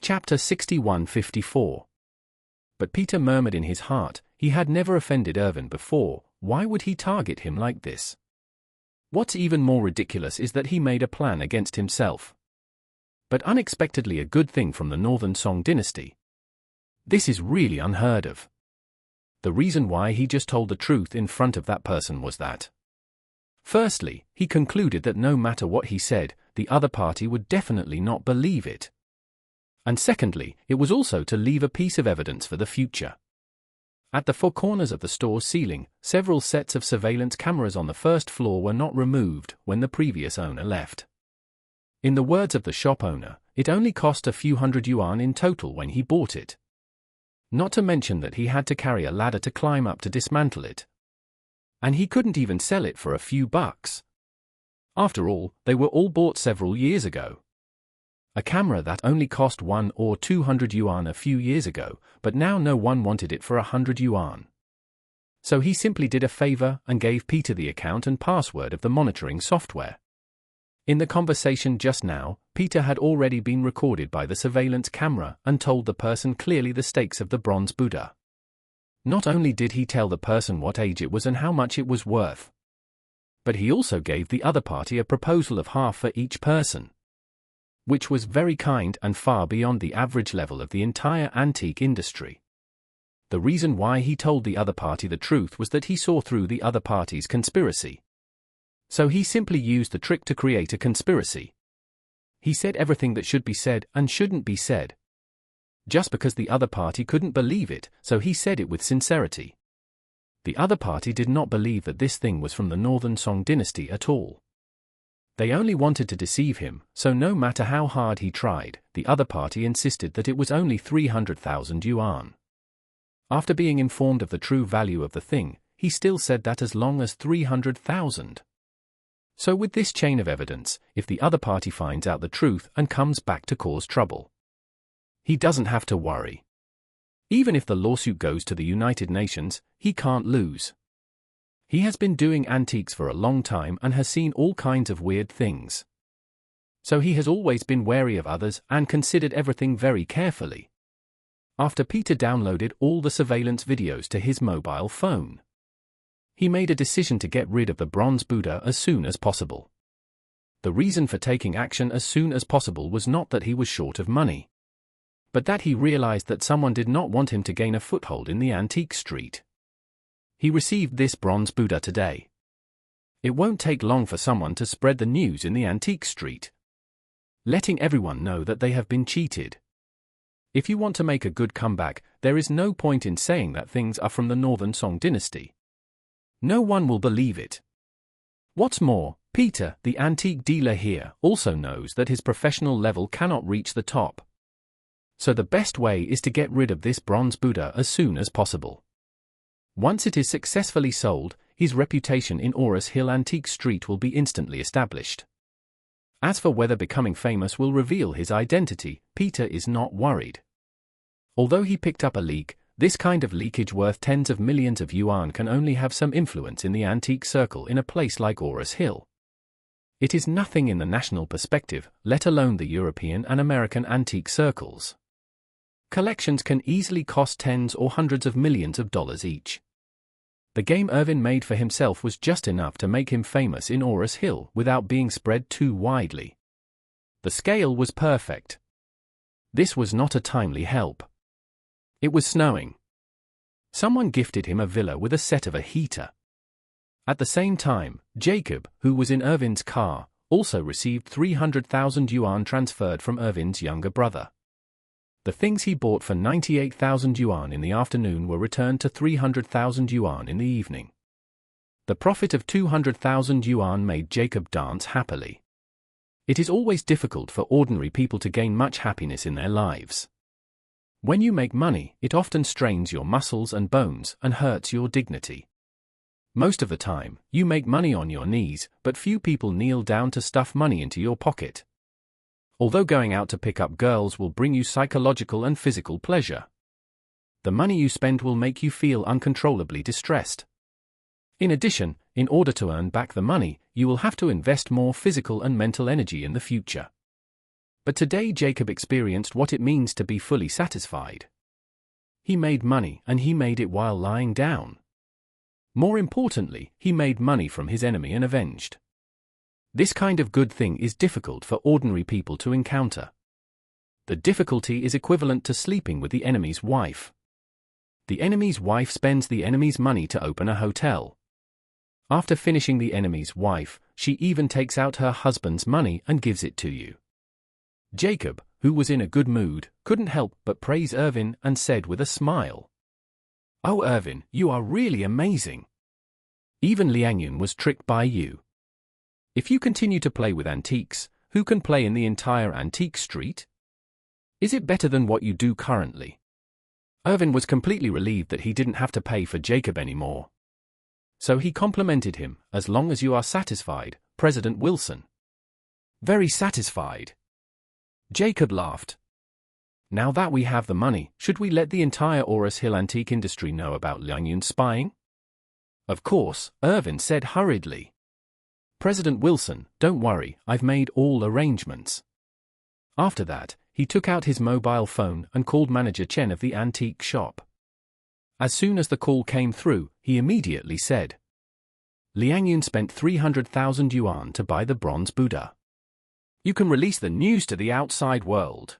Chapter 61:54. But Peter murmured in his heart, he had never offended Irvin before, why would he target him like this? What's even more ridiculous is that he made a plan against himself. But unexpectedly a good thing from the Northern Song dynasty. This is really unheard of. The reason why he just told the truth in front of that person was that. Firstly, he concluded that no matter what he said, the other party would definitely not believe it. And secondly, it was also to leave a piece of evidence for the future. At the four corners of the store's ceiling, several sets of surveillance cameras on the first floor were not removed when the previous owner left. In the words of the shop owner, it only cost a few hundred yuan in total when he bought it. Not to mention that he had to carry a ladder to climb up to dismantle it. And he couldn't even sell it for a few bucks. After all, they were all bought several years ago. A camera that only cost 1 or 200 yuan a few years ago, but now no one wanted it for 100 yuan. So he simply did a favor and gave Peter the account and password of the monitoring software. In the conversation just now, Peter had already been recorded by the surveillance camera and told the person clearly the stakes of the bronze Buddha. Not only did he tell the person what age it was and how much it was worth, but he also gave the other party a proposal of half for each person, which was very kind and far beyond the average level of the entire antique industry. The reason why he told the other party the truth was that he saw through the other party's conspiracy. So he simply used the trick to create a conspiracy. He said everything that should be said and shouldn't be said. Just because the other party couldn't believe it, so he said it with sincerity. The other party did not believe that this thing was from the Northern Song dynasty at all. They only wanted to deceive him, so no matter how hard he tried, the other party insisted that it was only 300,000 yuan. After being informed of the true value of the thing, he still said that as long as 300,000. So with this chain of evidence, if the other party finds out the truth and comes back to cause trouble, he doesn't have to worry. Even if the lawsuit goes to the United Nations, he can't lose. He has been doing antiques for a long time and has seen all kinds of weird things. So he has always been wary of others and considered everything very carefully. After Peter downloaded all the surveillance videos to his mobile phone, he made a decision to get rid of the bronze Buddha as soon as possible. The reason for taking action as soon as possible was not that he was short of money, but that he realized that someone did not want him to gain a foothold in the antique street. He received this bronze Buddha today. It won't take long for someone to spread the news in the antique street, letting everyone know that they have been cheated. If you want to make a good comeback, there is no point in saying that things are from the Northern Song dynasty. No one will believe it. What's more, Peter, the antique dealer here, also knows that his professional level cannot reach the top. So the best way is to get rid of this bronze Buddha as soon as possible. Once it is successfully sold, his reputation in Oris Hill Antique Street will be instantly established. As for whether becoming famous will reveal his identity, Peter is not worried. Although he picked up a leak, this kind of leakage worth tens of millions of yuan can only have some influence in the antique circle in a place like Oris Hill. It is nothing in the national perspective, let alone the European and American antique circles. Collections can easily cost tens or hundreds of millions of dollars each. The game Irvin made for himself was just enough to make him famous in Oris Hill without being spread too widely. The scale was perfect. This was not a timely help. It was snowing. Someone gifted him a villa with a set of a heater. At the same time, Jacob, who was in Irvin's car, also received 300,000 yuan transferred from Irvin's younger brother. The things he bought for 98,000 yuan in the afternoon were returned to 300,000 yuan in the evening. The profit of 200,000 yuan made Jacob dance happily. It is always difficult for ordinary people to gain much happiness in their lives. When you make money, it often strains your muscles and bones and hurts your dignity. Most of the time, you make money on your knees, but few people kneel down to stuff money into your pocket. Although going out to pick up girls will bring you psychological and physical pleasure, the money you spend will make you feel uncontrollably distressed. In addition, in order to earn back the money, you will have to invest more physical and mental energy in the future. But today Jacob experienced what it means to be fully satisfied. He made money, and he made it while lying down. More importantly, he made money from his enemy and avenged. This kind of good thing is difficult for ordinary people to encounter. The difficulty is equivalent to sleeping with the enemy's wife. The enemy's wife spends the enemy's money to open a hotel. After finishing the enemy's wife, she even takes out her husband's money and gives it to you. Jacob, who was in a good mood, couldn't help but praise Irvin and said with a smile, "Oh Irvin, you are really amazing. Even Liang Yun was tricked by you. If you continue to play with antiques, who can play in the entire antique street? Is it better than what you do currently?" Irvin was completely relieved that he didn't have to pay for Jacob anymore. So he complimented him, "As long as you are satisfied, President Wilson." "Very satisfied." Jacob laughed. "Now that we have the money, should we let the entire Oris Hill antique industry know about Liang Yun's spying?" "Of course," Irvin said hurriedly. "President Wilson, don't worry, I've made all arrangements." After that, he took out his mobile phone and called Manager Chen of the antique shop. As soon as the call came through, he immediately said, "Liang Yun spent 300,000 yuan to buy the bronze Buddha. You can release the news to the outside world."